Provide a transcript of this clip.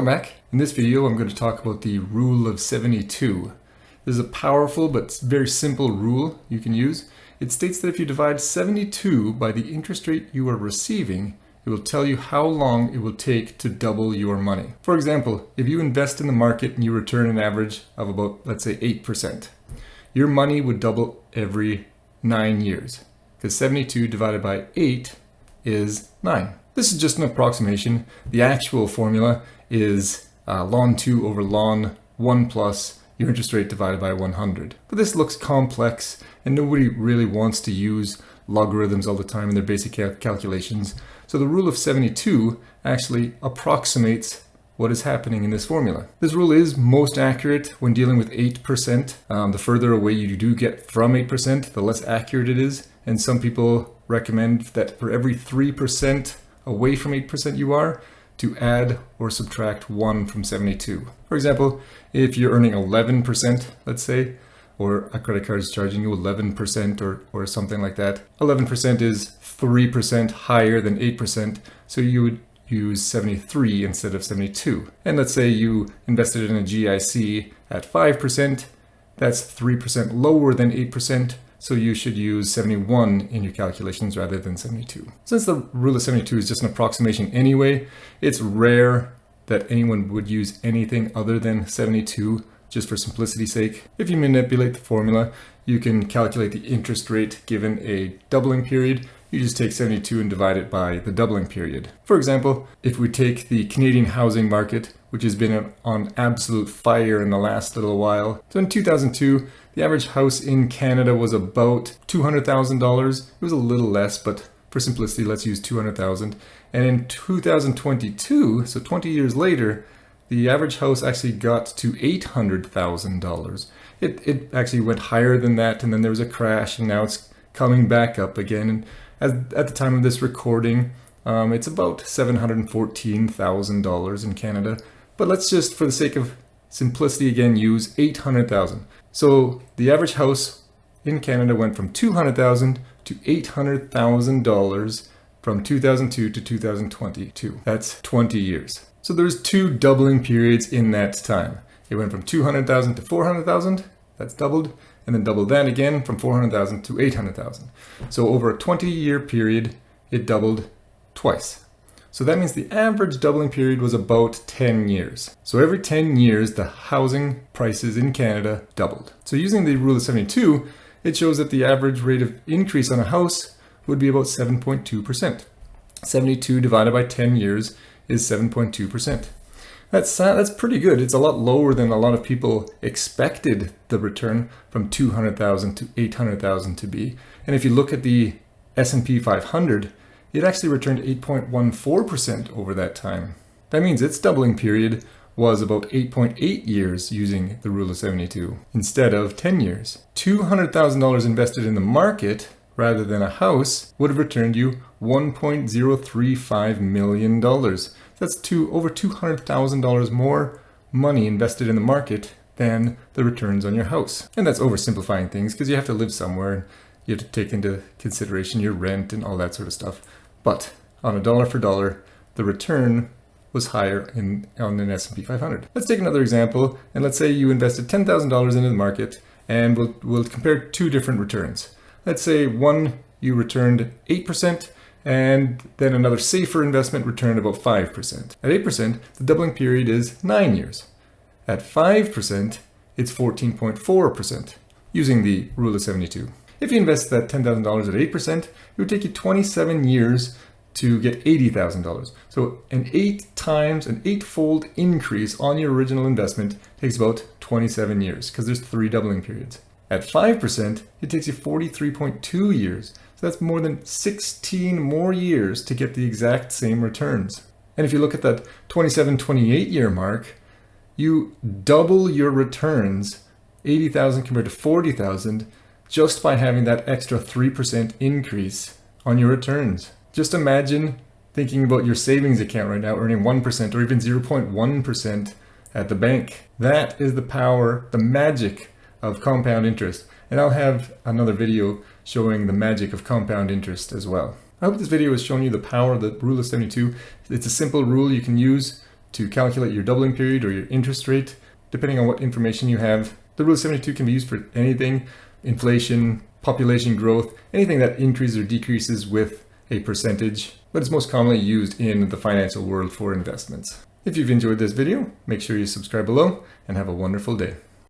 Welcome back. In this video, I'm going to talk about the rule of 72. This is a powerful but very simple rule you can use. It states that if you divide 72 by the interest rate you are receiving, it will tell you how long it will take to double your money. For example, if you invest in the market and you return an average of about, let's say, 8%, your money would double every 9 years, because 72 divided by 8 is 9. This is just an approximation. The actual formula is ln 2 over ln 1 plus your interest rate divided by 100. But this looks complex and nobody really wants to use logarithms all the time in their basic calculations. So the rule of 72 actually approximates what is happening in this formula. This rule is most accurate when dealing with 8%. The further away you do get from 8%, the less accurate it is. And some people recommend that for every 3% away from 8% you are, to add or subtract 1 from 72. For example, if you're earning 11%, let's say, or a credit card is charging you 11% or something like that, 11% is 3% higher than 8%, so you would use 73 instead of 72. And let's say you invested in a GIC at 5%, that's 3% lower than 8%, so you should use 71 in your calculations rather than 72. Since the rule of 72 is just an approximation anyway, it's rare that anyone would use anything other than 72 just for simplicity's sake. If you manipulate the formula, you can calculate the interest rate given a doubling period. You just take 72 and divide it by the doubling period. For example, if we take the Canadian housing market, which has been on absolute fire in the last little while. So in 2002, the average house in Canada was about $200,000. It was a little less, but for simplicity, let's use $200,000. And in 2022, so 20 years later, the average house actually got to $800,000. It actually went higher than that, and then there was a crash, and now it's coming back up again. And at the time of this recording, it's about $714,000 in Canada. But let's just, for the sake of simplicity again, use 800,000. So the average house in Canada went from $200,000 to $800,000 from 2002 to 2022. That's 20 years. So there's 2 doubling periods in that time. It went from 200,000 to 400,000, that's doubled, and then doubled that again from 400,000 to 800,000. So over a 20-year period, it doubled twice. So that means the average doubling period was about 10 years. So every 10 years, the housing prices in Canada doubled. So using the rule of 72, it shows that the average rate of increase on a house would be about 7.2%. 72 divided by 10 years is 7.2%. That's pretty good. It's a lot lower than a lot of people expected the return from 200,000 to 800,000 to be. And if you look at the S&P 500, it actually returned 8.14% over that time. That means its doubling period was about 8.8 years using the rule of 72 instead of 10 years. $200,000 invested in the market rather than a house would have returned you $1.035 million. That's over $200,000 more money invested in the market than the returns on your house. And that's oversimplifying things because you have to live somewhere and you have to take into consideration your rent and all that sort of stuff. But on a dollar for dollar, the return was higher on an S&P 500. Let's take another example, and let's say you invested $10,000 into the market, and we'll compare 2 different returns. Let's say one, you returned 8%, and then another safer investment returned about 5%. At 8%, the doubling period is 9 years. At 5%, it's 14.4%, using the rule of 72. If you invest that $10,000 at 8%, it would take you 27 years to get $80,000. So an 8-fold increase on your original investment takes about 27 years because there's 3 doubling periods. At 5%, it takes you 43.2 years. So that's more than 16 more years to get the exact same returns. And if you look at that 27, 28 year mark, you double your returns, 80,000 compared to 40,000, just by having that extra 3% increase on your returns. Just imagine thinking about your savings account right now earning 1% or even 0.1% at the bank. That is the power, the magic of compound interest. And I'll have another video showing the magic of compound interest as well. I hope this video has shown you the power of the rule of 72. It's a simple rule you can use to calculate your doubling period or your interest rate, depending on what information you have. The Rule of 72 can be used for anything: inflation, population growth, anything that increases or decreases with a percentage, but it's most commonly used in the financial world for investments. If you've enjoyed this video, make sure you subscribe below and have a wonderful day.